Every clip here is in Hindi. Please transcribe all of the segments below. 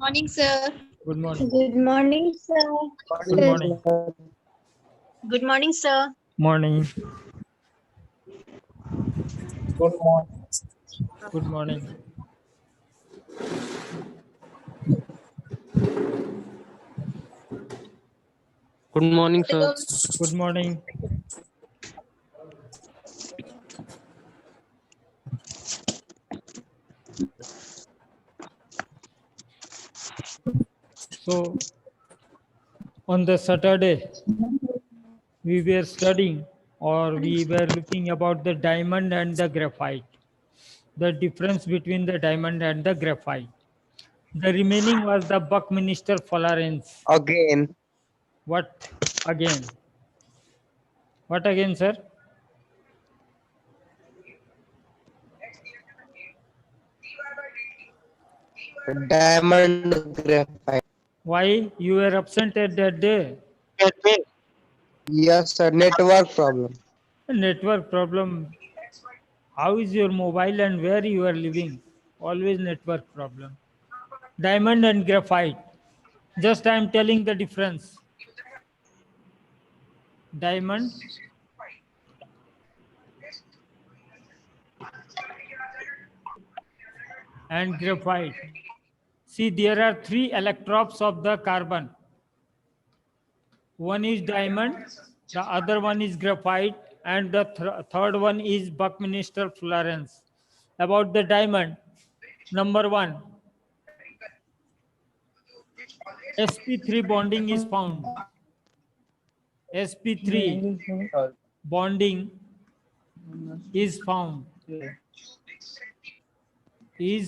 Morning, sir. Good morning. Good morning, sir. Good morning. Good morning, sir. Morning. Good morning. Good morning. Good morning, sir. Good morning. So, on the Saturday, we were studying or we were looking about the diamond and the graphite, the difference between the diamond and the graphite. The remaining was the Buckminster Fullerene. Again, What again? What again, sir? diamond graphite. Why you were absent at that day? Yes, sir. Network problem. Network problem. How is your mobile and where you are living? Always network problem. Diamond and graphite. Just I am telling the difference. Diamond and graphite. See, there are three electrodes of the carbon. One is diamond, the other one is graphite, and the third one is Buckminster Fullerene. About the diamond, number one, sp3 bonding is found. sp3 bonding is found.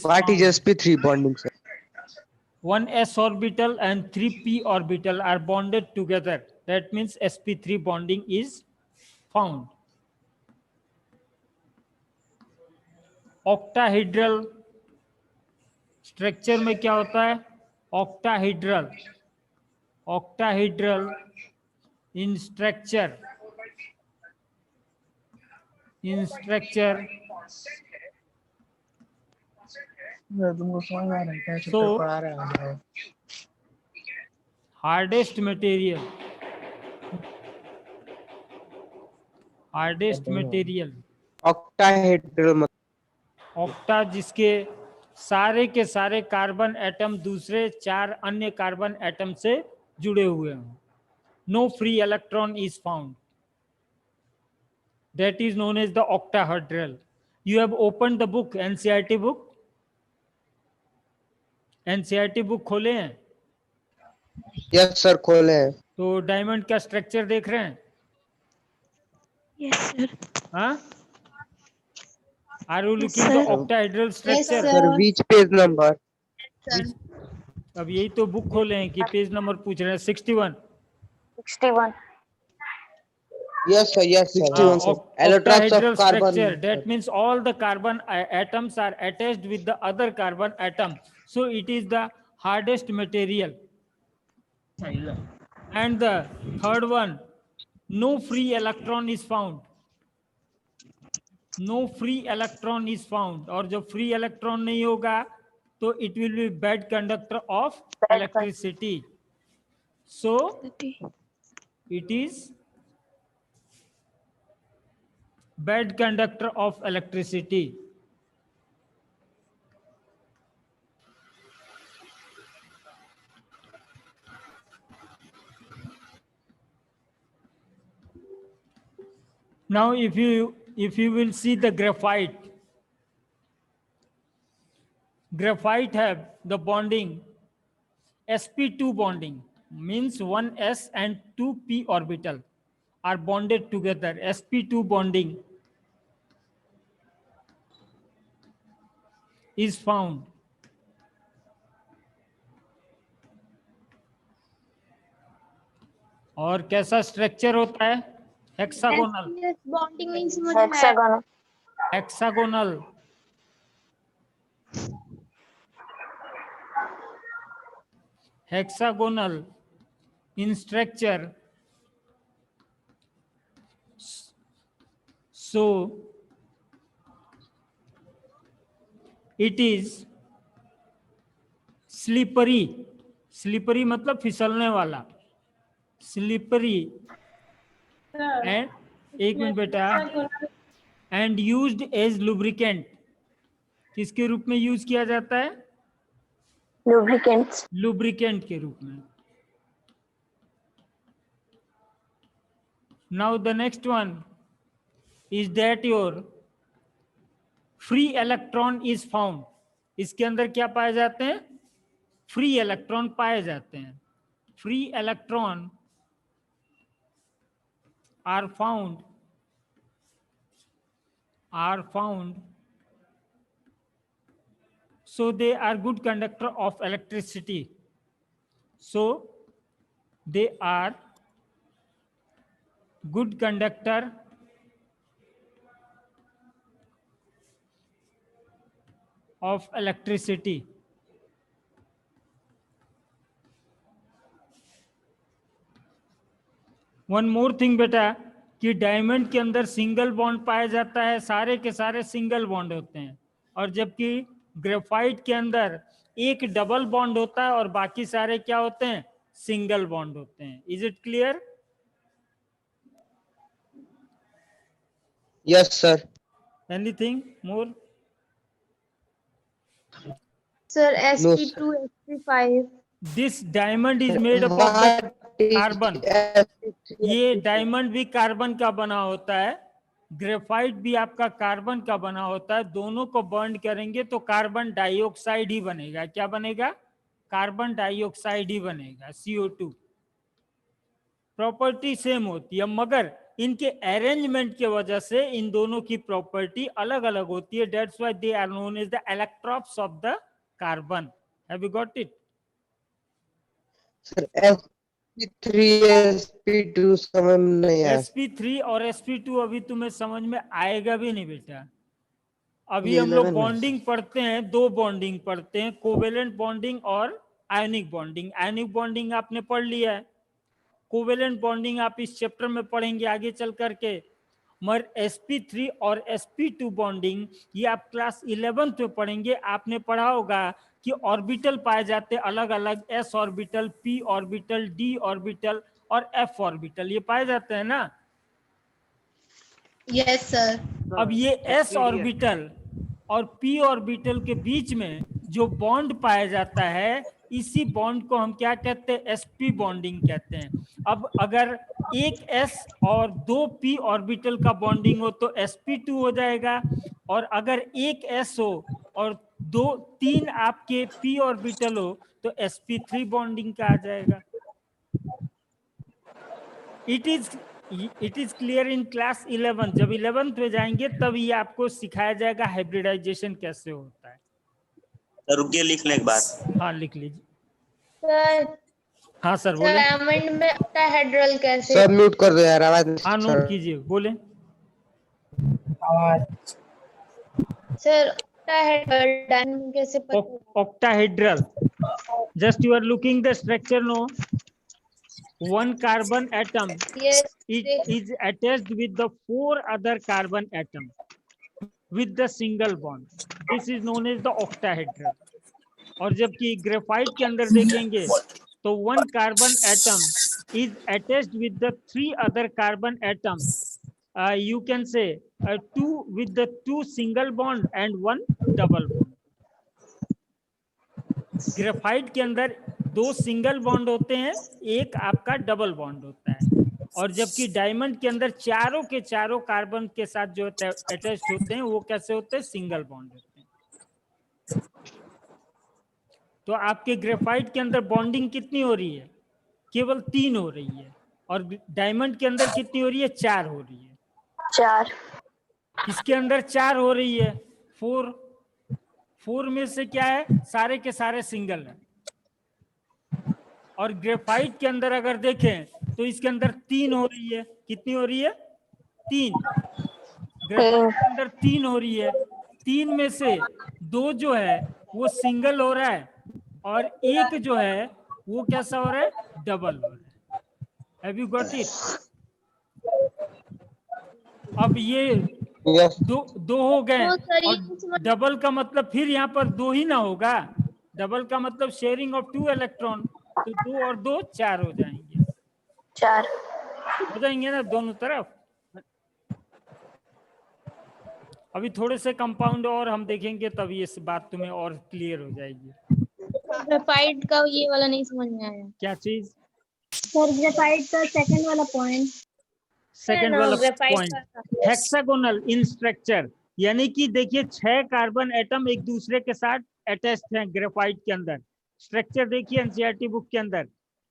What is sp3 bonding, sir? One s orbital and 3p orbital are bonded together. That means sp3 bonding is found. Octahedral structure में क्या होता है? ऑक्टाहेड्रल ऑक्टाहेड्रल इन स्ट्रक्चर तुमको समझ में आ रहा है क्या So, चैप्टर पढ़ा रहा है? Hardest material Octahedral. ऑक्टा जिसके सारे के सारे कार्बन एटम दूसरे चार अन्य कार्बन एटम से जुड़े हुए हों. No free electron is found. That is known as the octahedral. You have opened the book, NCERT book. NCERT book खोले हैं Yes, sir. खोले हैं. तो डायमंड का स्ट्रक्चर देख रहे हैं? Yes, sir. हाँ? Are you Yes, looking sir. the octahedral Yes, structure? sir. Sir, which page number? अब यही तो बुक खोले हैं कि पेज नंबर पूछ रहे हैं. 61. 61. Yes, sir. Yes, sir. 61, sir. Electrons Octahedral of carbon. structure. That means all the carbon atoms are attached with the other carbon atom. So it is the hardest material. And the third one, no free electron is found. No free electron is found. और जो free electron नहीं होगा तो it will be bad conductor of electricity. So it is bad conductor of electricity. Now if you will see the graphite have the bonding sp2 bonding, means 1s and 2p orbital are bonded together. sp2 bonding is found. और कैसा स्ट्रक्चर होता है? हेक्सागोनल. Bonding means मुझे मैं Hexagon. Hexagonal. Hexagonal in structure. So it is slippery, slippery मतलब फिसलने वाला, स्लिपरी एंड, एक मिनट बेटा, एंड यूज्ड एज लुब्रिकेंट, किसके रूप में यूज किया जाता है? Lubricants. लुब्रिकेंट के रूप में। Now the next one is that your free electron is found, इसके अंदर क्या पाए जाते हैं? फ्री इलेक्ट्रॉन पाए जाते हैं। Free electron are found so they are good conductor of electricity, so they are good conductor of electricity। One more thing बेटा, कि डायमंड के अंदर सिंगल बॉन्ड पाया जाता है, सारे के सारे सिंगल बॉन्ड होते हैं, और जबकि ग्रेफाइट के अंदर एक डबल बॉन्ड होता है और बाकी सारे क्या होते हैं? सिंगल बॉन्ड होते हैं। Is it clear? Yes, sir. Anything more? Sir, No, sp2, sp5. This diamond is made up of the carbon. ये डायमंड भी कार्बन का बना होता है, ग्रेफाइट भी आपका कार्बन का बना होता है। दोनों को बर्न करेंगे तो कार्बन डाइऑक्साइड ही बनेगा। क्या बनेगा? कार्बन डाइऑक्साइड ही बनेगा, CO2। प्रॉपर्टी सेम होती है, मगर इनके अरेंजमेंट की वजह से इन दोनों की प्रॉपर्टी अलग अलग होती है। That's why they are known as the electrons of the carbon. Have you got it? Sir, sp3 sp2 समझ में नहीं आया। sp3 और sp2 अभी तुम्हें समझ में आएगा भी नहीं बेटा। अभी ये हम लोग 11 में। बॉन्डिंग पढ़ते हैं, दो बॉन्डिंग पढ़ते हैं, कोवेलेंट बॉन्डिंग और आयनिक बॉन्डिंग। आयनिक बॉन्डिंग आपने पढ़ लिया है, कोवेलेंट बॉन्डिंग आप इस चैप्टर में पढ़ेंगे आगे चल करके। मगर sp3 और sp2 बॉन्डिंग ये आप क्लास 11th में पढ़ेंगे। आपने पढ़ा होगा कि ऑर्बिटल पाए जाते अलग अलग, s orbital, p orbital, d orbital और f ऑर्बिटल, ये पाए जाते हैं ना। Yes, sir. अब ये s ऑर्बिटल और p ऑर्बिटल के बीच में जो बॉन्ड पाया जाता है, इसी बॉन्ड को हम क्या कहते हैं? sp बॉन्डिंग कहते हैं। अब अगर एक s और दो p ऑर्बिटल का बॉन्डिंग हो तो sp2 हो जाएगा, और अगर एक s हो और तीन आपके p ऑर्बिटल हो तो sp3 बॉन्डिंग का आ जाएगा। It is clear in class 11। जब 11th में जाएंगे तब ये आपको सिखाया जाएगा हाइब्रिडाइजेशन कैसे होता है। रुकिए, लिख लें एक बार। हाँ लिख लीजिए। Sir, हाँ सर बोले। डायमंड में octahedral कैसे? सब म्यूट कर दो यार, आवाज नहीं। हाँ नोट कीजिए, बोले। आवाज। Sir, octahedral डायमंड में कैसे पता? Octahedral, just you are looking the structure, no? One carbon atom, Yes. it is attached with the 4 other carbon atom with the single bond. This is known as the octahedral. और जबकि ग्रेफाइट के अंदर देखेंगे तो 1 carbon atom is attached with the 3 other carbon atoms. You can say 2 with the 2 single bond and 1 double bond. Graphite के अंदर 2 सिंगल बॉन्ड होते हैं, एक आपका डबल बॉन्ड होता है, और जबकि डायमंड के अंदर चारों के चारों कार्बन के साथ जो अटैच होते हैं वो कैसे होते हैं? सिंगल बॉन्ड होते हैं। तो आपके ग्रेफाइट के अंदर बॉन्डिंग कितनी हो रही है? केवल 3 हो रही है, और डायमंड के अंदर कितनी हो रही है? 4 हो रही है। 4। इसके अंदर 4 हो रही है, 4 में से क्या है? सारे के सारे सिंगल है। और ग्रेफाइट के अंदर अगर देखें तो इसके अंदर 3 हो रही है। कितनी हो रही है? 3। ग्रेफाइट के अंदर 3 हो रही है। 3 में से 2 जो है वो सिंगल हो रहा है, और एक जो है वो कैसा हो रहा है? डबल हो रहा है। Have you got it? अब ये Yes. दो हो गए, और डबल का मतलब फिर यहाँ पर 2 ही ना होगा, डबल का मतलब शेयरिंग ऑफ 2 इलेक्ट्रॉन, तो 2 और 2 4 हो जाएंगे, 4 हो जाएंगे ना दोनों तरफ। अभी थोड़े से कंपाउंड और हम देखेंगे तभी इस बात तुम्हें और क्लियर हो जाएगी। ग्रेफाइट का ये वाला नहीं समझ में आया। क्या चीज? सर ग्रेफाइट का सेकंड वाला पॉइंट। सेकंड वाला ग्रेफाइट पॉइंट हेक्सागोनल इन स्ट्रक्चर, यानी कि देखिए 6 कार्बन एटम एक दूसरे के साथ अटैच्ड हैं ग्रेफाइट के अंदर। स्ट्रक्चर देखिए एनसीईआरटी बुक के अंदर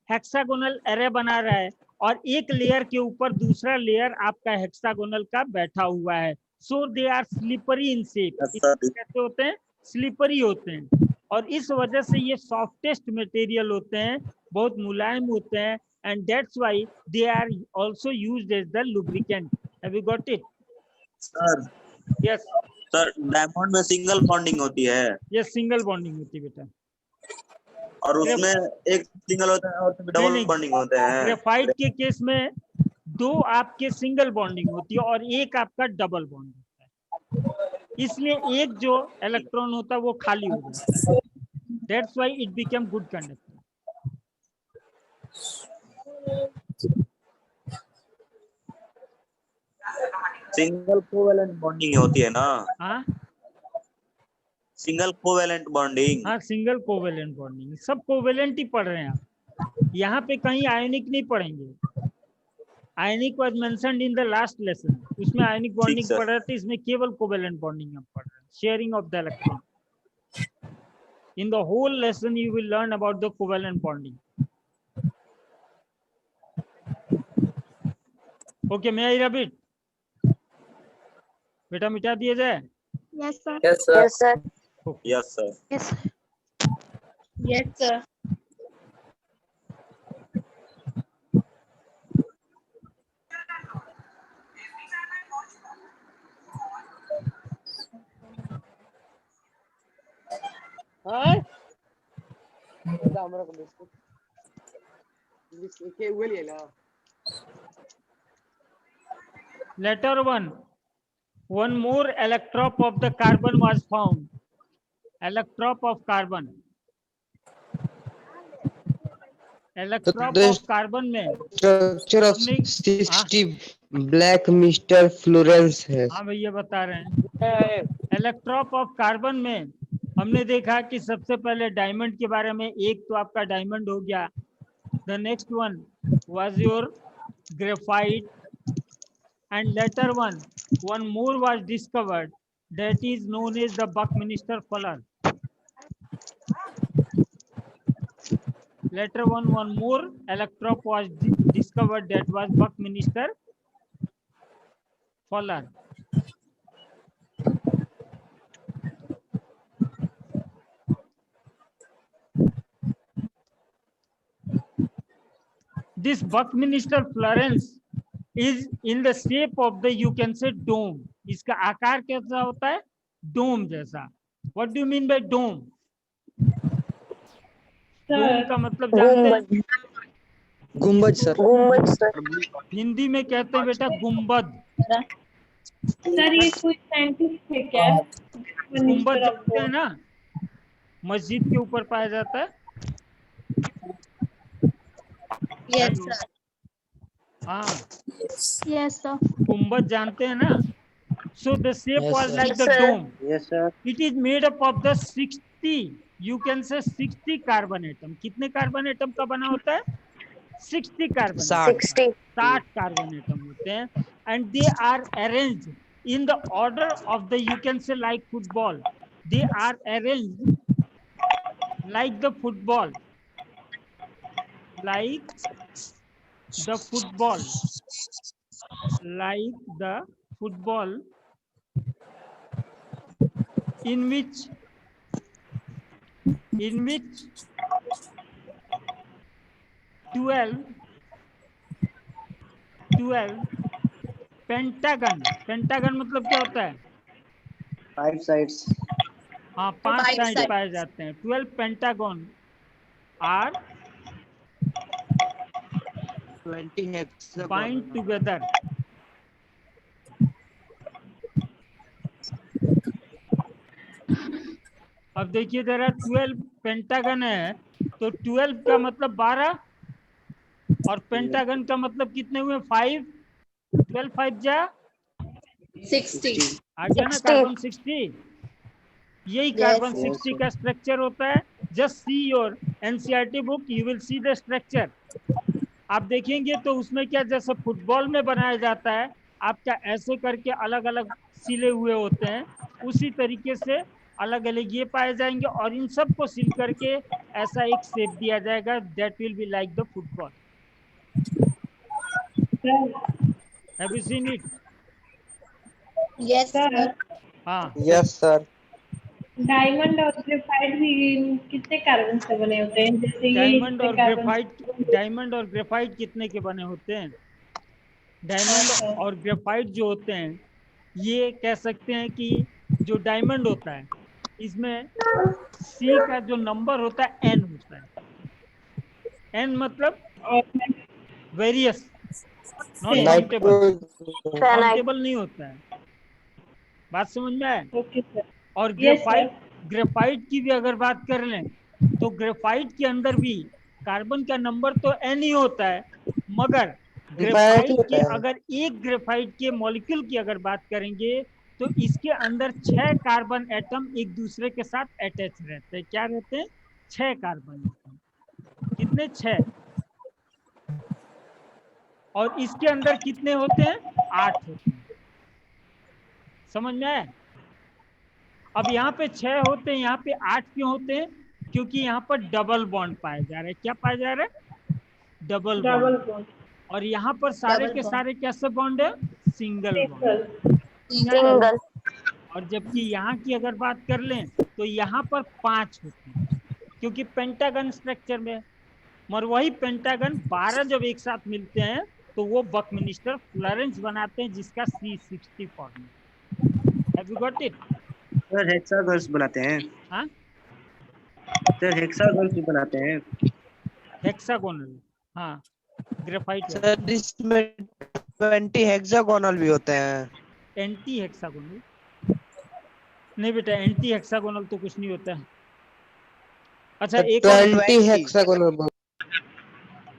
हेक्सागोनल एरे बना रहा है और एक लेयर के ऊपर दूसरा लेयर आपका हेक्सागोनल का बैठा हुआ है। So they are slippery in shape. कैसे होते हैं? स्लिपरी होते हैं और इस वजह से ये सॉफ्टेस्ट मटेरियल होते हैं, बहुत मुलायम होते हैं, and that's why they are also used as the lubricant. Have you got it? Sir Yes. Sir diamond में सिंगल बॉन्डिंग होती है Yes, single bonding होती है बेटा। और उसमें एक सिंगल होता है और नहीं, डबल नहीं। बॉन्डिंग होते हैं। ग्रेफाइट के केस में 2 आपके सिंगल बॉन्डिंग होती है और एक आपका डबल बॉन्ड होता है, इसलिए एक जो इलेक्ट्रॉन होता है वो खाली हो जाता है। That's why it became good conductor. Single covalent bonding होती है ना? हाँ सिंगल कोवेलेंट बॉन्डिंग। हाँ, सिंगल कोवेलेंट बॉन्डिंग। सब कोवेलेंट ही पढ़ रहे हैं आप, यहाँ पे कहीं आयनिक नहीं पढ़ेंगे। Ionic was mentioned in the last lesson, उसमें आयनिक बॉन्डिंग सर। पढ़ रहे थे, इसमें केवल कोवेलेंट बॉन्डिंग हम पढ़ रहे हैं, sharing of the electron. In the whole lesson you will learn about the covalent bonding. Okay, may I rub it? बेटा मिटा दिया जाए? Yes sir. Yes sir. Yes sir. Yes sir. Yes yes sir. Letter 1. One more electrop of the carbon was found. Electrop of carbon. Electrop of carbon में structure of 60 black mister Florence है। हाँ भैया बता रहे हैं। इलेक्ट्रॉप ऑफ कार्बन में हमने देखा कि सबसे पहले डायमंड के बारे में, एक तो आपका डायमंड हो गया। The next one was your graphite and later one more was discovered, that is known as the Buckminster Fuller. Later one more electrop was discovered, that was Buckminster Fuller. This Buckminster Florence is in the shape of the, you can say, dome. इसका आकार कैसा होता है? डोम जैसा। What do you mean by dome? डोम का मतलब जानते हैं? गुंबद सर। गुंबद सर। हिंदी में कहते हैं बेटा गुंबद। सर ये कोई साइंटिस्ट है क्या? गुंबद जानते हैं ना, मस्जिद के ऊपर पाया जाता है। Yes sir. हाँ, यस सर। गुंबद जानते हैं ना। So the shape Yes, was sir. like Yes, the sir. dome. Yes sir. It is made up of the 60, you can say 60 carbon atom. कितने कार्बन एटम का बना होता है? 60 कार्बन। 60 कार्बन एटम होते हैं। And they are arranged in the order of the, you can say, like football. They are arranged like the football. Like the football. Like the football, in which 12 pentagon. Pentagon मतलब क्या होता है? 5 साइड्स। हाँ, 5 Five साइड sides. पाए जाते हैं। 12 pentagon are 20 hexagon. bind together. अब देखिए, there are 12 पेंटागन है तो 12 का मतलब 12 और पेंटागन का मतलब कितने हुए 5, 12 5 जा 60. आ गया ना कार्बन 60। यही कार्बन 60 का स्ट्रक्चर होता है। Just see your NCERT book, you will see the structure. आप देखेंगे तो उसमें क्या, जैसे फुटबॉल में बनाया जाता है आपका ऐसे करके अलग अलग सिले हुए होते हैं, उसी तरीके से अलग अलग ये पाए जाएंगे और इन सब को सिल करके ऐसा एक शेप दिया जाएगा, that will be like the football. Have you seen it? Yes, Sir, sir. हाँ यस सर। डायमंड और ग्रेफाइट भी कितने कार्बन से बने होते हैं? जैसे ये डायमंड कितने और कार्बन ग्रेफाइट कितने के बने होते हैं? डायमंड और ग्रेफाइट जो होते हैं, ये कह सकते हैं कि जो डायमंड होता है इसमें सी का जो नंबर होता है एन होता है। एन मतलब वेरियस, नॉट काउंटेबल। काउंटेबल नहीं होता है। बात समझ में आए? Okay sir. और Yes, sir. ग्रेफाइट की भी अगर बात कर लें तो ग्रेफाइट के अंदर भी कार्बन का नंबर तो एन ही होता है, मगर ग्रेफाइट के अगर एक ग्रेफाइट के मॉलिक्यूल की अगर बात करेंगे तो इसके अंदर 6 कार्बन एटम एक दूसरे के साथ अटैच रहते हैं। क्या रहते हैं? 6 कार्बन एटम। कितने? 6। और इसके अंदर कितने होते हैं? 8 होते हैं। समझ में आया? अब यहाँ पे 6 होते हैं, यहाँ पे 8 क्यों होते हैं? क्योंकि यहाँ पर डबल बॉन्ड पाया जा रहा है। क्या पाया जा रहा है? Double bond. और यहाँ पर सारे के सारे कैसे बॉन्ड है? Single bond. Single. और जबकि यहाँ की अगर बात कर लें तो यहाँ पर 5 होते हैं, क्योंकि पेंटागन स्ट्रक्चर में। मगर वही पेंटागन 12 जब एक साथ मिलते हैं तो वो बकमिनिस्टर फ्लोरेंस बनाते हैं, जिसका C60 फॉर्मूला। Have you got it? Sir hexagons बनाते हैं। हाँ, सर हेक्सागन्स भी बनाते हैं। हेक्सागोनल। हाँ, ग्रेफाइट सर इसमें 20 हेक्सागोनल भी होते हैं। एंटी हेक्सागोनल नहीं बेटा, एंटी हेक्सागोनल तो कुछ नहीं होता है। अच्छा, एक और 20 हेक्सागोनल।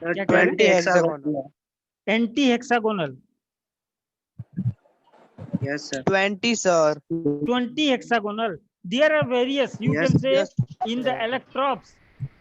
क्या कह रहे 20 हेक्सागोनल। हैं? Anti hexagonal. Yes sir. 20 sir. 20 hexagonal. There are various, you Yes, can say yes. in the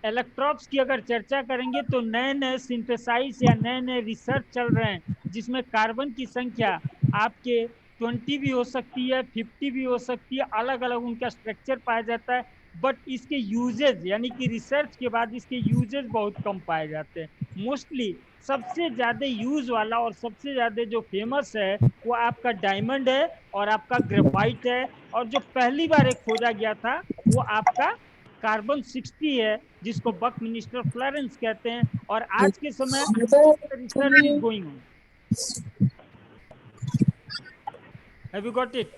electrops की अगर चर्चा करेंगे तो नए नए सिंथेसाइज या नए नए रिसर्च चल रहे हैं, जिसमें कार्बन की संख्या आपके 20 भी हो सकती है, 50 भी हो सकती है, अलग अलग उनका स्ट्रक्चर पाया जाता है। बट इसके यूजेज, यानी कि रिसर्च के बाद इसके यूजेज बहुत कम पाए जाते हैं। मोस्टली सबसे ज्यादा यूज वाला और सबसे ज्यादा जो फेमस है वो आपका डायमंड है और आपका ग्रेफाइट है। और जो पहली बार एक खोजा गया था वो आपका कार्बन 60 है, जिसको बकमिनिस्टर फ्लोरेंस कहते हैं। और आज के समय research is going on. Have you got it?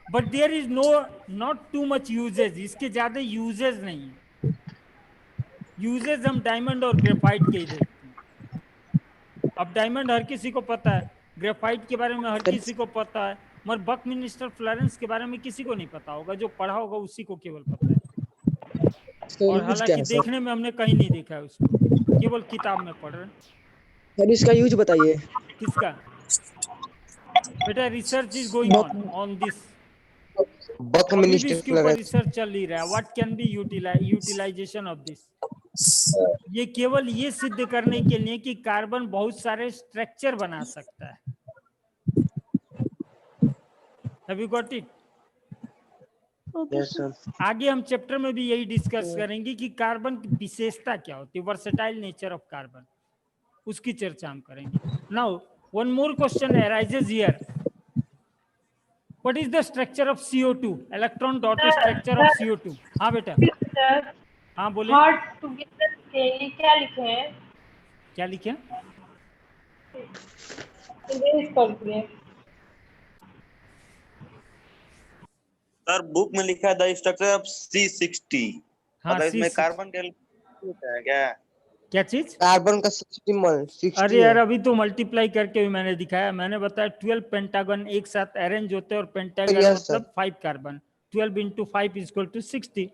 But there is not too much usages. इसके ज्यादा यूजेज नहीं है। यूजेज हम डायमंड और ग्रेफाइट के ही देखते हैं। अब डायमंड हर किसी को पता है, ग्रेफाइट के बारे में हर किसी को पता है, मगर बकमिनिस्टर फ्लोरेंस के बारे में किसी को नहीं पता होगा। जो पढ़ा होगा उसी को केवल पता है। और हालांकि देखने में हमने कहीं नहीं देखा है उसको, केवल किताब में पढ़ रहे हैं। सर इसका यूज बताइए। किसका? बेटा research is going on this. अभी भी इसके ऊपर रिसर्च चल ही रहा है। What can be utilization of this. ये केवल ये सिद्ध करने के लिए कि कार्बन बहुत सारे स्ट्रक्चर बना सकता है। Have you got it? Yes sir. आगे हम चैप्टर में भी यही डिस्कस करेंगे कि कार्बन की विशेषता क्या होती है, वर्सेटाइल नेचर ऑफ कार्बन, उसकी चर्चा हम करेंगे। Now one more question arises here. What is the structure of CO2? Electron dot structure of CO2। हाँ बेटा। सर, हाँ बोले। हॉट टुगेदर के लिए क्या लिखे हैं? क्या लिखे? इरेज कर दिए। सर बुक में लिखा है द स्ट्रक्चर ऑफ C60। हाँ, मतलब इसमें C60 कार्बन के होता है क्या? क्या चीज? कार्बन का 60 अरे यार, अभी तो मल्टीप्लाई करके भी मैंने दिखाया। मैंने बताया 12 पेंटागन एक साथ अरेंज होते हैं और पेंटागन Yes, मतलब 5 carbon. 12 into 5 is equal to 60।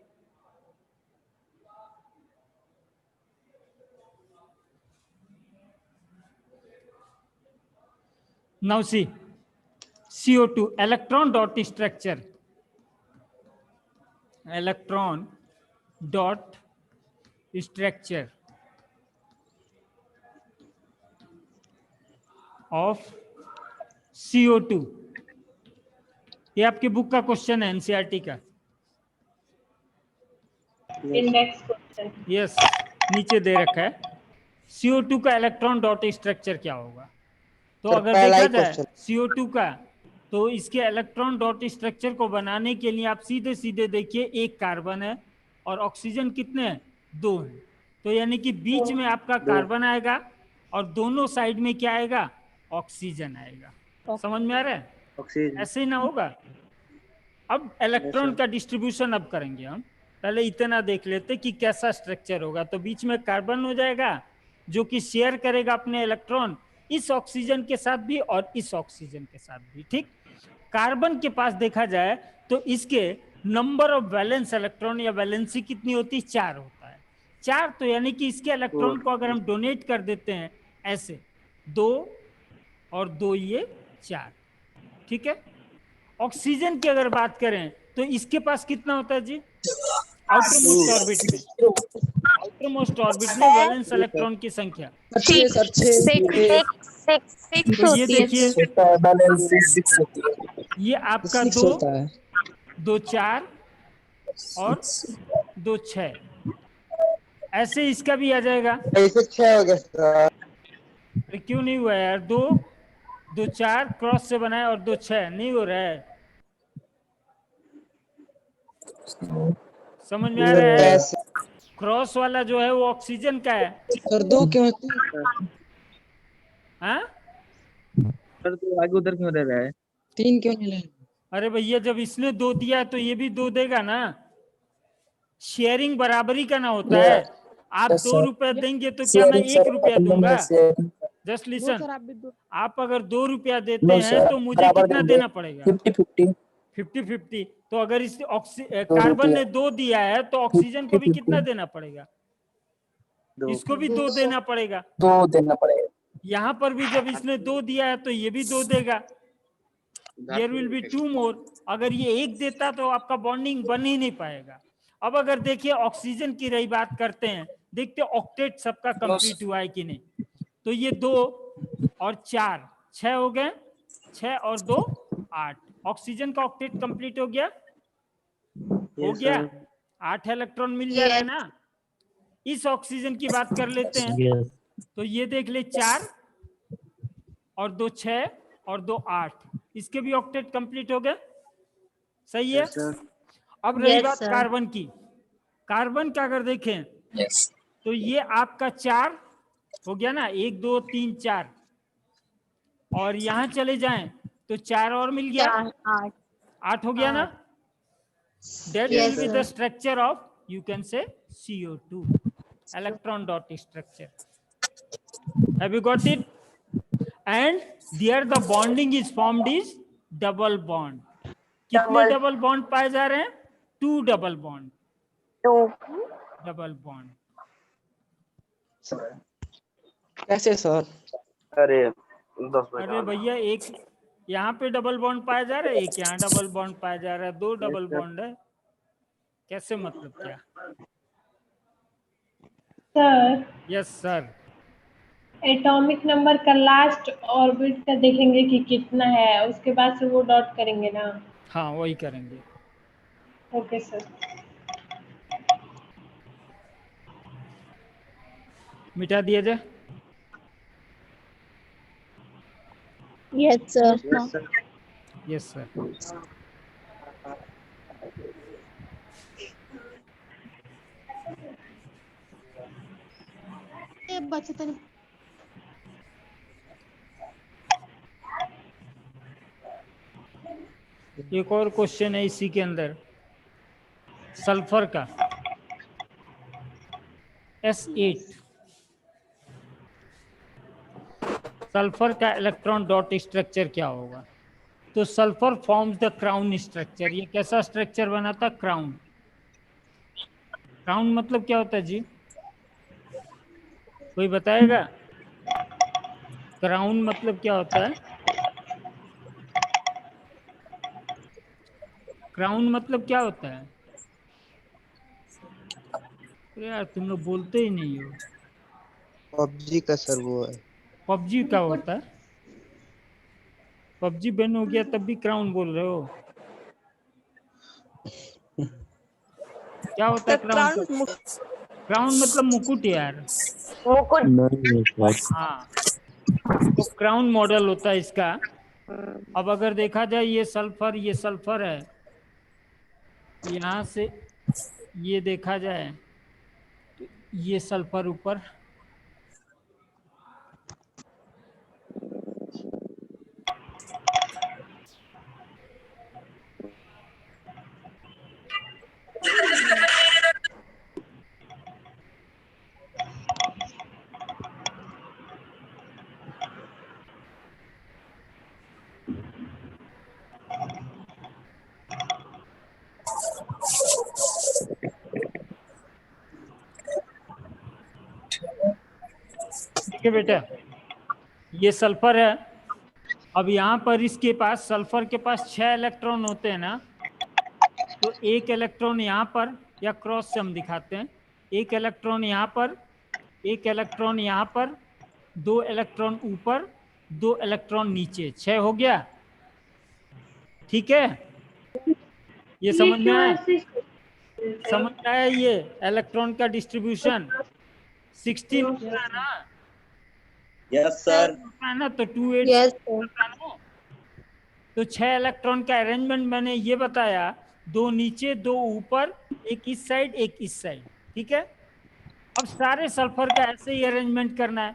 Now see, CO2 electron dot structure. Electron dot structure of CO2. ये आपकी बुक का क्वेश्चन है, एनसीईआरटी का. Index question. यस, नीचे दे रखा है. CO2 का इलेक्ट्रॉन डॉट स्ट्रक्चर क्या होगा? तो सर, अगर पहला देखा ही जाए question. CO2 का, तो इसके इलेक्ट्रॉन डॉट स्ट्रक्चर को बनाने के लिए आप सीधे सीधे देखिए, एक कार्बन है और ऑक्सीजन कितने हैं? 2 हैं. तो यानी कि बीच में आपका कार्बन आएगा और दोनों साइड में क्या आएगा? ऑक्सीजन आएगा. समझ में आ रहा है? ऑक्सीजन. ऐसे ही ना होगा. अब इलेक्ट्रॉन का डिस्ट्रीब्यूशन अब करेंगे हम. पहले इतना देख लेते कि कैसा स्ट्रक्चर होगा. तो बीच में कार्बन हो जाएगा जो कि शेयर करेगा अपने इलेक्ट्रॉन इस ऑक्सीजन के साथ भी और इस ऑक्सीजन के साथ भी. ठीक. कार्बन के पास देखा जाए तो इसके नंबर ऑफ वैलेंस इलेक्ट्रॉन या वैलेंसी कितनी होती है? 4 होता है. 4. तो यानी कि इसके इलेक्ट्रॉन को अगर हम डोनेट कर देते हैं ऐसे 2 और 2 ये 4. ठीक है. ऑक्सीजन की अगर बात करें तो इसके पास कितना होता है जी? आउटरमोस्ट ऑर्बिट में, आउटरमोस्ट ऑर्बिट में वैलेंस इलेक्ट्रॉन की संख्या. तो ये देखिए, ये आपका 2 2 4 और 2 6. ऐसे इसका भी आ जाएगा. ऐसे 6 हो गया सर. अरे क्यों नहीं हुआ यार? 2 2 4 क्रॉस से बनाए और 2 6 नहीं हो रहा है. समझ में आ रहा है? क्रॉस वाला जो है वो ऑक्सीजन का है. सर 2 क्यों? हाँ, सर तो आगे उधर क्यों रह रहा है? 3 क्यों नहीं लाए? अरे भैया जब इसने 2 दिया तो ये भी 2 देगा ना. शेयरिंग बराबरी का ना होता है. आप 2 रुपया देंगे तो क्या मैं 1 रुपया दूंगा? जस्ट लिसन, आप अगर 2 रुपया देते हैं तो मुझे कितना देना पड़ेगा? 50-50. तो अगर इस कार्बन ने 2 दिया है तो ऑक्सीजन को भी कितना देना पड़ेगा? इसको भी 2 देना पड़ेगा. यहाँ पर भी जब इसने 2 दिया है तो ये भी 2 देगा. There will be 2 more. अगर ये 1 देता तो आपका बॉन्डिंग बन ही नहीं पाएगा. अब अगर देखिए ऑक्सीजन की रही बात करते हैं, देखते ऑक्टेट सबका कंप्लीट हुआ है कि नहीं. तो ये 2 और 4 6 हो गए. 6 और 2 8. ऑक्सीजन का ऑक्टेट कंप्लीट हो गया. हो गया. 8 इलेक्ट्रॉन मिल जा रहा है ना. इस ऑक्सीजन की बात कर लेते हैं. तो ये देख ले 4 और 2 6 और 2 8. इसके भी ऑक्टेट कंप्लीट हो गए. सही है. अब रही बात कार्बन की. कार्बन का अगर देखें तो ये आपका 4 हो गया ना. 1 2 3 4. और यहां चले जाएं तो 4 और मिल गया. 8 हो गया ना. That will be the structure of, you can say, CO2, electron dot structure. Have you got it? And there the bonding is formed is double bond. कितने डबल बॉन्ड पाए जा रहे हैं? 2 डबल बॉन्ड. 2 double bond. कैसे सर? अरे भैया एक यहाँ पे डबल बॉन्ड पाया जा रहा है, एक यहाँ डबल बॉन्ड पाया जा रहा है. 2 डबल बॉन्ड है. कैसे मतलब क्या? Sir yes sir. Atomic number का लास्ट ऑर्बिट का देखेंगे कि कितना है, उसके बाद से वो डॉट करेंगे ना. हाँ वही करेंगे. Okay sir. मिटा दिया जाए. Yes, sir. Yes sir. एक और क्वेश्चन है इसी के अंदर, सल्फर का. S8. सल्फर का इलेक्ट्रॉन डॉट स्ट्रक्चर क्या होगा? तो sulphur forms the crown structure. ये कैसा स्ट्रक्चर बनाता? क्राउन. क्राउन मतलब क्या होता है जी? कोई बताएगा? क्राउन मतलब क्या होता है? क्राउन मतलब क्या होता है? अरे यार तुम लोग बोलते ही नहीं हो। पबजी का सर वो है। पबजी का होता है? पबजी बैन हो गया तब भी क्राउन बोल रहे हो? क्या होता है क्राउन? क्राउन मतलब मुकुट यार। हाँ, तो क्राउन मॉडल होता है इसका। अब अगर देखा जाए ये सल्फर है, यहाँ से ये देखा जाए तो ये सल्फर ऊपर, ठीक है बेटा, ये सल्फर है। अब यहाँ पर इसके पास सल्फर के पास 6 इलेक्ट्रॉन होते हैं ना, तो एक इलेक्ट्रॉन यहाँ पर, या क्रॉस से हम दिखाते हैं, एक इलेक्ट्रॉन यहाँ पर, एक इलेक्ट्रॉन यहाँ पर, 2 इलेक्ट्रॉन ऊपर, 2 इलेक्ट्रॉन नीचे, 6 हो गया। ठीक है, ये समझ में आया? समझ में आया ये इलेक्ट्रॉन का डिस्ट्रीब्यूशन? 16 होता है ना? Yes sir. होता है ना, तो 2 8 Yes, sir. होता है ना? तो 6 इलेक्ट्रॉन का अरेंजमेंट मैंने ये बताया, 2 नीचे 2 ऊपर, एक इस साइड एक इस साइड। ठीक है, अब सारे सल्फर का ऐसे ही अरेंजमेंट करना है।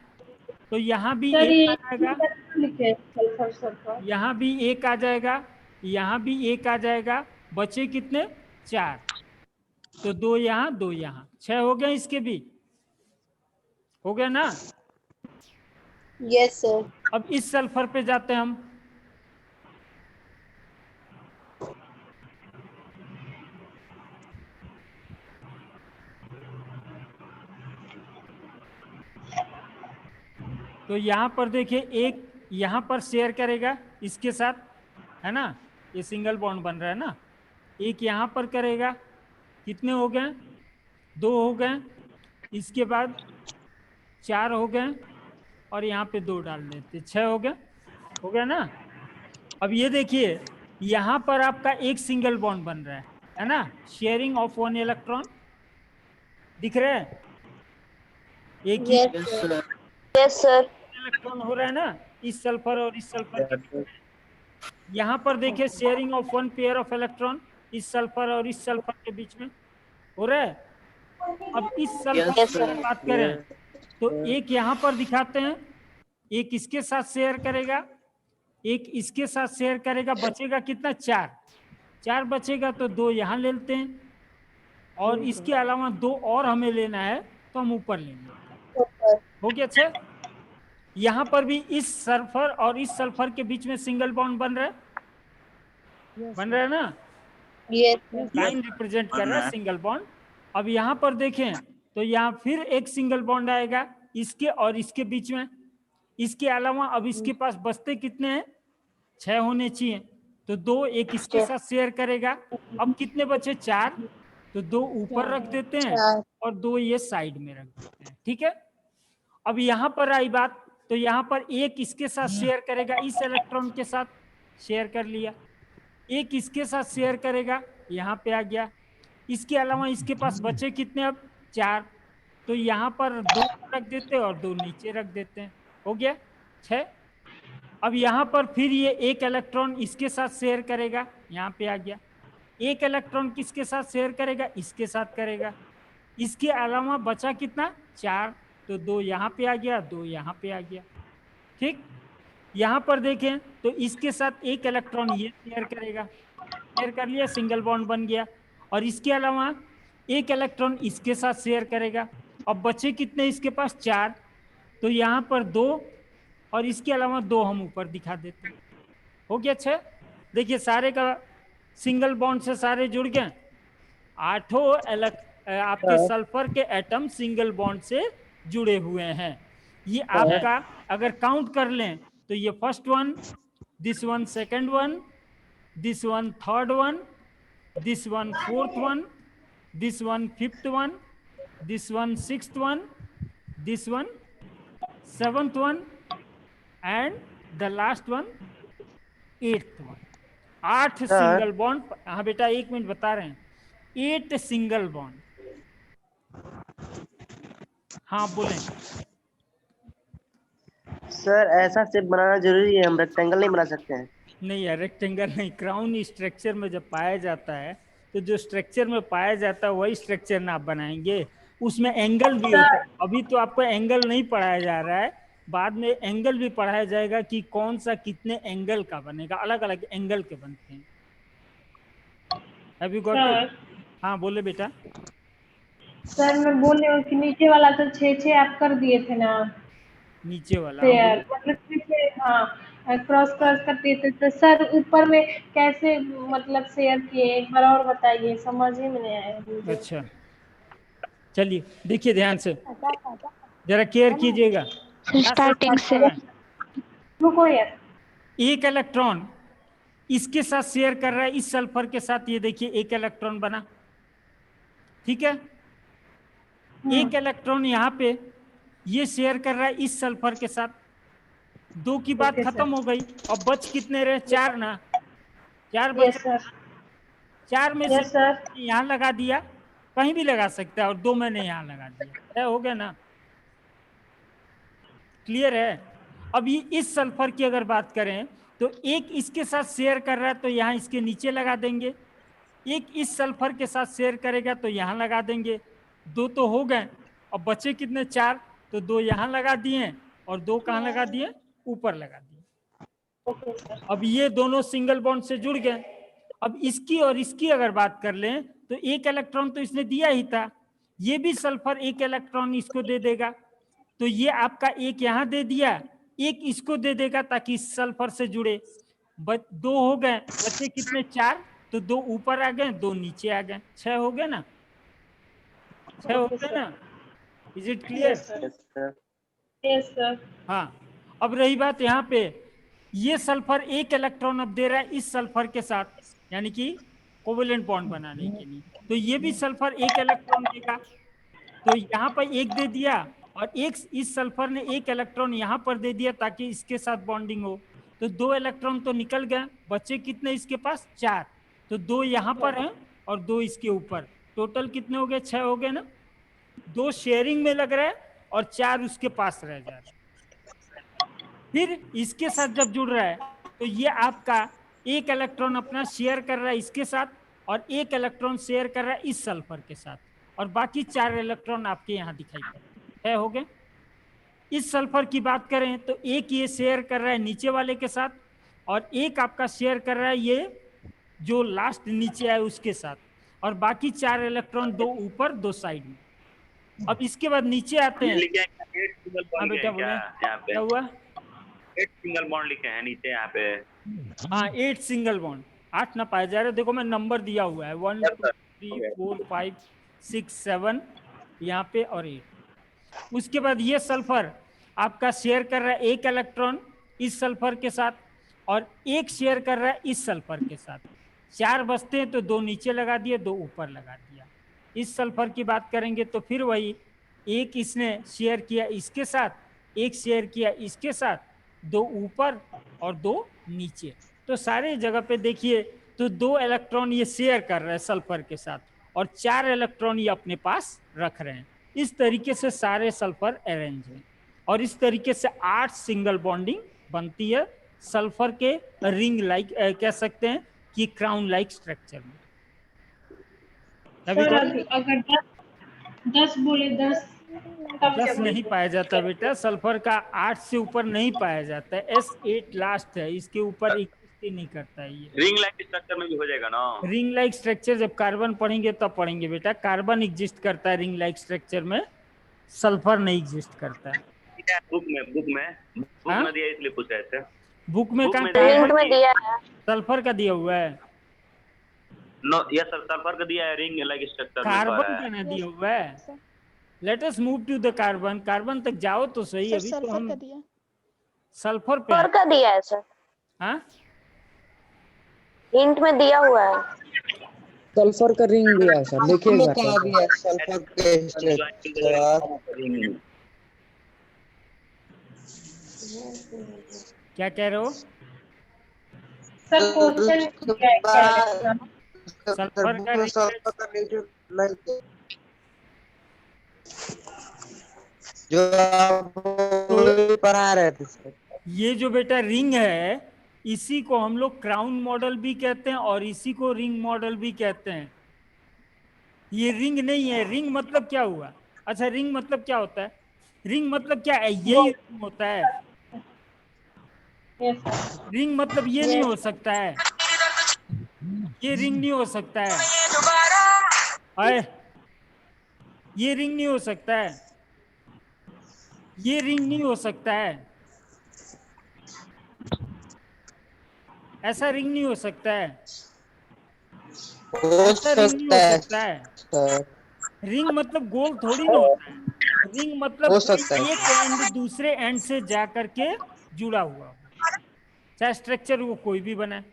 तो यहाँ भी सर एक ये आ जाएगा, लिखे सल्फर सल्फर। यहाँ भी एक आ जाएगा, यहाँ भी एक आ जाएगा, बचे कितने? 4। तो 2 यहाँ 2 यहाँ, 6 हो गए। इसके भी हो गया ना? Yes, sir. अब इस सल्फर पे जाते हैं हम। तो यहाँ पर देखिए, एक यहाँ पर शेयर करेगा इसके साथ, है ना? ये सिंगल बॉन्ड बन रहा है ना। एक यहाँ पर करेगा, कितने हो गए? 2 हो गए। इसके बाद 4 हो गए, और यहाँ पे 2 डाल देते, 6 हो गए। हो गया ना? अब ये देखिए, यहाँ पर आपका एक सिंगल बॉन्ड बन रहा है ना? शेयरिंग ऑफ 1 इलेक्ट्रॉन दिख रहा है? एक ही Yes, sir. Yes, sir. Electron हो रहा है ना, इस सल्फर और इस सल्फर के बीच में। यहाँ पर देखिए, sharing of 1 pair of electron, इस सल्फर और इस सल्फर के बीच में हो रहा है। अब इस सल्फर की बात करें तो एक यहाँ पर दिखाते हैं, एक इसके साथ शेयर करेगा, एक इसके साथ शेयर करेगा, बचेगा कितना? 4 बचेगा, तो 2 यहाँ ले लेते हैं, और इसके अलावा 2 और हमें लेना है, तो हम ऊपर लेंगे। हो गया 6। यहाँ पर भी इस सल्फर और इस सल्फर के बीच में सिंगल बॉन्ड बन रहा है, बन रहा है ना? Yes, sir. लाइन रिप्रेजेंट कर रहा है सिंगल बॉन्ड। अब यहाँ पर देखें तो यहाँ फिर एक सिंगल बॉन्ड आएगा इसके और इसके बीच में। इसके अलावा अब इसके पास बचते कितने हैं? 6 होने चाहिए, तो 2 एक इसके साथ शेयर करेगा। अब कितने बचे? 4, तो 2 ऊपर रख देते हैं, 4. और 2 ये साइड में रख देते हैं। ठीक है, अब यहाँ पर आई बात, तो यहाँ पर एक इसके साथ शेयर करेगा, इस इलेक्ट्रॉन के साथ शेयर कर लिया, एक इसके साथ शेयर करेगा, यहाँ पे आ गया। इसके अलावा इसके पास बचे कितने? अब 4, तो यहाँ पर 2 रख देते हैं और 2 नीचे रख देते हैं। हो गया 6। अब यहाँ पर फिर ये एक इलेक्ट्रॉन इसके साथ शेयर करेगा, यहाँ पे आ गया। एक इलेक्ट्रॉन किसके साथ शेयर करेगा? इसके साथ करेगा। इसके अलावा बचा कितना? 4, तो 2 यहाँ पे आ गया, 2 यहाँ पे आ गया। ठीक, यहाँ पर देखें तो इसके साथ एक इलेक्ट्रॉन ये शेयर करेगा, शेयर कर लिया, सिंगल बॉन्ड बन गया। और इसके अलावा एक इलेक्ट्रॉन इसके साथ शेयर करेगा। अब बचे कितने इसके पास? 4, तो यहाँ पर 2 और इसके अलावा 2 हम ऊपर दिखा देते हैं। हो गया 6। देखिए सारे का सिंगल बॉन्ड से सारे जुड़ गए। 8 आपके सल्फर के एटम सिंगल बॉन्ड से जुड़े हुए हैं। ये आपका अगर काउंट कर लें तो ये first one, this one second one, this one third one, this one fourth one, this one fifth one, this one sixth one, this one seventh one, and the last one eighth one. 8 single bond. हाँ बेटा, 1 मिनट बता रहे हैं। 8 सिंगल बॉन्ड। हाँ बोलें। सर ऐसा शेप बनाना जरूरी है, हम रेक्टेंगल नहीं बना सकते हैं? नहीं यार, रेक्टेंगल नहीं। क्राउन स्ट्रक्चर में जब पाया जाता है तो जो स्ट्रक्चर में पाया जाता है वही स्ट्रक्चर ना आप बनाएंगे, उसमें एंगल भी होता है। अभी तो आपको एंगल नहीं पढ़ाया जा रहा है, बाद में एंगल भी पढ़ाया जाएगा कि कौन सा कितने एंगल का बनेगा। अलग अलग एंगल के बनते हैं। अभी गॉट इट? हाँ बोले बेटा। सर मैं बोल रही हूँ कि नीचे वाला तो 6 आप कर दिए थे ना, नीचे वाला शेयर मतलब हाँ क्रॉस क्रॉस कर दिए थे, तो सर ऊपर में कैसे मतलब शेयर किए, एक बार और बताइए, समझ ही में नहीं आया मुझे। अच्छा चलिए देखिए ध्यान से, जरा केयर कीजिएगा। स्टार्टिंग से रुको यार, एक इलेक्ट्रॉन इसके साथ शेयर कर रहा है इस सल्फर के साथ। ये देखिए एक इलेक्ट्रॉन बना, ठीक है। एक इलेक्ट्रॉन यहाँ पे ये शेयर कर रहा है इस सल्फर के साथ। 2 की बात खत्म हो गई। अब बच कितने रहे? 4 ना। 4 बच। 4 में से यहाँ लगा दिया, कहीं भी लगा सकता है, और 2 मैंने यहाँ लगा दिया। हो गया ना? क्लियर है? अब ये इस सल्फर की अगर बात करें तो एक इसके साथ शेयर कर रहा है तो यहाँ इसके नीचे लगा देंगे। एक इस सल्फर के साथ शेयर करेगा तो यहाँ लगा देंगे। 2 तो हो गए। अब बचे कितने? 4। तो 2 यहाँ लगा दिए और 2 कहाँ लगा दिए? ऊपर लगा दिए। अब ये दोनों सिंगल बॉन्ड से जुड़ गए। अब इसकी और इसकी अगर बात कर लें तो एक इलेक्ट्रॉन तो इसने दिया ही था, ये भी सल्फर एक इलेक्ट्रॉन इसको दे देगा। तो ये आपका एक यहाँ दे दिया, एक इसको दे देगा ताकि इस सल्फर से जुड़े। 2 हो गए, बचे कितने? 4। तो 2 ऊपर आ गए, 2 नीचे आ गए। 6 हो गए ना? 6 हो गए ना? Is it clear? Yes sir. हाँ, अब रही बात यहाँ पे, ये सल्फर एक इलेक्ट्रॉन अब दे रहा है इस सल्फर के साथ, यानी कि कोवेलेंट बॉन्ड बनाने के लिए। तो ये भी सल्फर एक इलेक्ट्रॉन देगा। तो यहाँ पर एक दे दिया और एक इस सल्फर ने एक इलेक्ट्रॉन यहाँ पर दे दिया ताकि इसके साथ बॉन्डिंग हो। तो 2 इलेक्ट्रॉन तो निकल गए, बचे कितने इसके पास? 4। तो 2 यहाँ पर हैं और 2 इसके ऊपर। टोटल कितने हो गए? 6 हो गए ना? 2 शेयरिंग में लग रहा है और 4 उसके पास रह जा रहा है। फिर इसके साथ जब जुड़ रहा है तो ये आपका एक इलेक्ट्रॉन अपना शेयर कर रहा है इसके साथ और एक इलेक्ट्रॉन शेयर कर रहा है इस सल्फर के साथ, और बाकी 4 इलेक्ट्रॉन आपके यहाँ दिखाई पड़ रहे हैं। हो गए? इस सल्फर की बात करें तो एक ये शेयर कर रहा है नीचे वाले के साथ और एक आपका शेयर कर रहा है ये जो लास्ट नीचे है उसके साथ, और बाकी 4 इलेक्ट्रॉन 2 ऊपर 2 साइड में। अब इसके बाद नीचे आते हैं। हाँ बेटा बोले, क्या हुआ? 8 सिंगल बॉन्ड लिखे हैं नीचे यहाँ पे। हाँ 8 सिंगल बॉन्ड। 8 ना पाया जा रहा है, देखो मैं नंबर दिया हुआ है 1 2 3 4 5 6 7 यहाँ पे और 8। उसके बाद ये सल्फर आपका शेयर कर रहा है एक इलेक्ट्रॉन इस सल्फर के साथ और एक शेयर कर रहा है इस सल्फर के साथ। 4 बचते हैं तो 2 नीचे लगा दिए, 2 ऊपर लगा दिया। इस सल्फर की बात करेंगे तो फिर वही, एक इसने शेयर किया इसके साथ, एक शेयर किया इसके साथ, 2 ऊपर और 2 नीचे। तो सारे जगह पे देखिए तो 2 इलेक्ट्रॉन ये शेयर कर रहे हैं सल्फर के साथ और 4 इलेक्ट्रॉन ये अपने पास रख रहे हैं। इस तरीके से सारे सल्फर अरेंज हैं और इस तरीके से 8 सिंगल बॉन्डिंग बनती है सल्फर के रिंग लाइक कह सकते हैं कि क्राउन लाइक स्ट्रक्चर में। अगर 10 बोले 10 नहीं पाया जाता बेटा, सल्फर का 8 से ऊपर नहीं पाया जाता है। S8 लास्ट है, इसके ऊपर एग्जिस्ट नहीं करता है ये। रिंग लाइक स्ट्रक्चर में भी हो जाएगा ना? रिंग लाइक स्ट्रक्चर जब कार्बन पढ़ेंगे तब पढ़ेंगे बेटा। कार्बन एग्जिस्ट करता है रिंग लाइक स्ट्रक्चर में, सल्फर नहीं एग्जिस्ट करता है। बुक में दिया इसलिए पूछ रहे थे। बुक में कहाँ लिंक में दिया है, सल्फर का दिया हुआ है? नो यस सर, सल्फर का दिया है रिंग लाइक स्ट्रक्चर में। कार्बन का ना दिया हुआ है। Let us move to the carbon. Carbon तक जाओ तो सही। अभी तो हम सल्फर पे सल्फर का दिया है सर, हाँ हिंट में दिया हुआ है। सल्फर का रिंग भी है सर, लिखिएगा कहाँ भी है सल्फर के स्ट्रक्चर। क्या कह रहे हो? सर क्वेश्चन क्या है सर? सल्फर का रिंग सल्फर का नेचर जो आप पढ़ा रहे थे सर। ये जो बेटा रिंग है, इसी को हम लोग क्राउन मॉडल भी कहते हैं और इसी को रिंग मॉडल भी कहते हैं। ये रिंग नहीं है। रिंग मतलब क्या हुआ? अच्छा, रिंग मतलब क्या होता है? रिंग मतलब क्या है? यही रिंग होता है। Yes sir. रिंग मतलब ये नहीं हो सकता है, ये रिंग नहीं हो सकता है। आए, ये रिंग नहीं हो सकता है, ये रिंग नहीं हो सकता है, ऐसा रिंग नहीं हो सकता है, हो ऐसा रिंग नहीं हो सकता है। सर, रिंग मतलब गोल थोड़ी ना होता है। रिंग मतलब हो कोई सकता है। एक एंड दूसरे एंड से जा करके जुड़ा हुआ हो, चाहे स्ट्रक्चर वो कोई भी बनाए,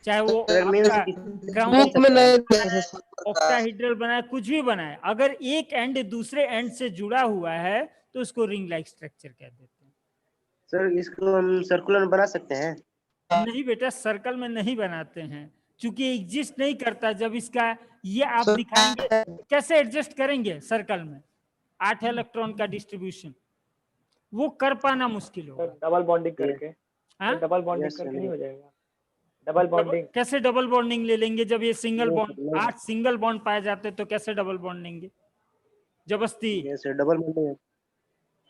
चाहे वो सर मीन्स आपका क्राउन बुक में नहीं दिया है सल्फर का। ऑक्टाहेड्रल बनाए, कुछ भी बनाए, अगर एक एंड दूसरे एंड से जुड़ा हुआ है तो उसको रिंग लाइक स्ट्रक्चर कह देते हैं। सर इसको हम सर्कुलर में बना सकते हैं। नहीं बेटा, सर्कल में नहीं बनाते हैं, क्योंकि एग्जिस्ट नहीं करता। जब इसका ये आप सर, दिखाएंगे, कैसे एडजस्ट करेंगे सर्कल में 8 इलेक्ट्रॉन का डिस्ट्रीब्यूशन? वो कर पाना मुश्किल होगा। डबल बॉन्डिंग करके, हाँ? डबल बॉन्डिंग Yes, करके sir. नहीं हो जाएगा? डबल बॉन्डिंग कैसे डबल बॉन्डिंग ले लेंगे जब ये single Yes, bond, yes. 8 single bond पाए जाते हैं, तो कैसे डबल बॉन्ड लेंगे? जबरदस्ती, यस सर, डबल बॉन्डिंग।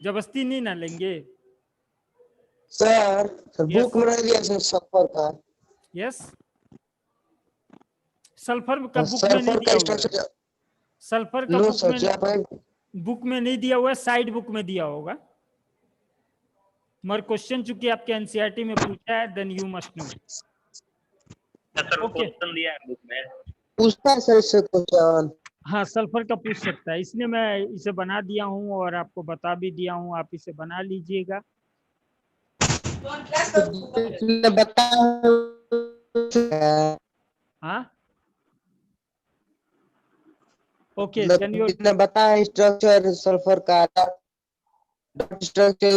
जबरदस्ती नहीं ना लेंगे। Sir Yes. बुक में नहीं दिया सर सल्फर का। यस, सल्फर का बुक में नहीं सल्फर दिया का हुआ है। स्ट्रक्चर सल्फर का नो बुक सर, में, जब बुक में नहीं दिया हुआ है, साइड बुक में दिया होगा। मगर क्वेश्चन चूंकि आपके एनसीईआरटी में पूछा है, then you must know. Okay, question दिया है बुक में। पूछता है सर इससे क्वेश्चन। हाँ, सल्फर का पूछ सकता है, इसलिए मैं इसे बना दिया हूँ और आपको बता भी दिया हूँ, आप इसे बना लीजिएगा। बताया हाँ, ओके, देन यू, जितने बताया स्ट्रक्चर सल्फर का स्ट्रक्चर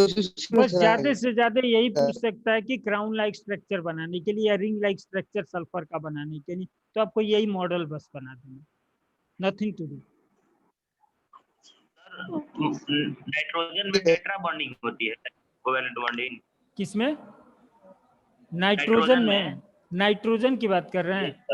बस ज्यादा से ज्यादा यही पूछ सकता है कि क्राउन लाइक स्ट्रक्चर बनाने के लिए या रिंग लाइक स्ट्रक्चर सल्फर का बनाने के लिए, तो आपको यही मॉडल बस बना देना, नथिंग टू डू। नाइट्रोजन में टेट्रा बॉन्डिंग होती है, कोवेलेंट बॉन्डिंग। किसमें? नाइट्रोजन में? नाइट्रोजन की बात कर रहे हैं?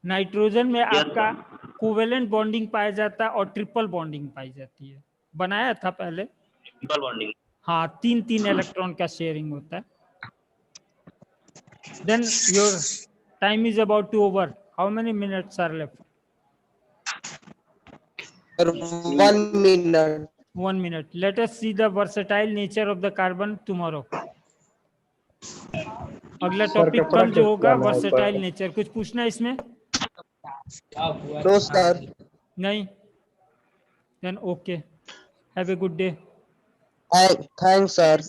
नाइट्रोजन में आपका कोवेलेंट बॉन्डिंग पाया जाता है और ट्रिपल बॉन्डिंग पाई जाती है। बनाया था पहले। ट्रिपल बॉन्डिंग, हाँ, 3-3 इलेक्ट्रॉन का शेयरिंग होता है। Then your time is about to over. How many minutes are left? 1 minute। 1 minute. Let us see the versatile nature of the carbon tomorrow. अगला टॉपिक कल जो होगा वर्सेटाइल नेचर। कुछ पूछना है इसमें? No sir. नहीं? Then okay, have a good day. Thanks sir.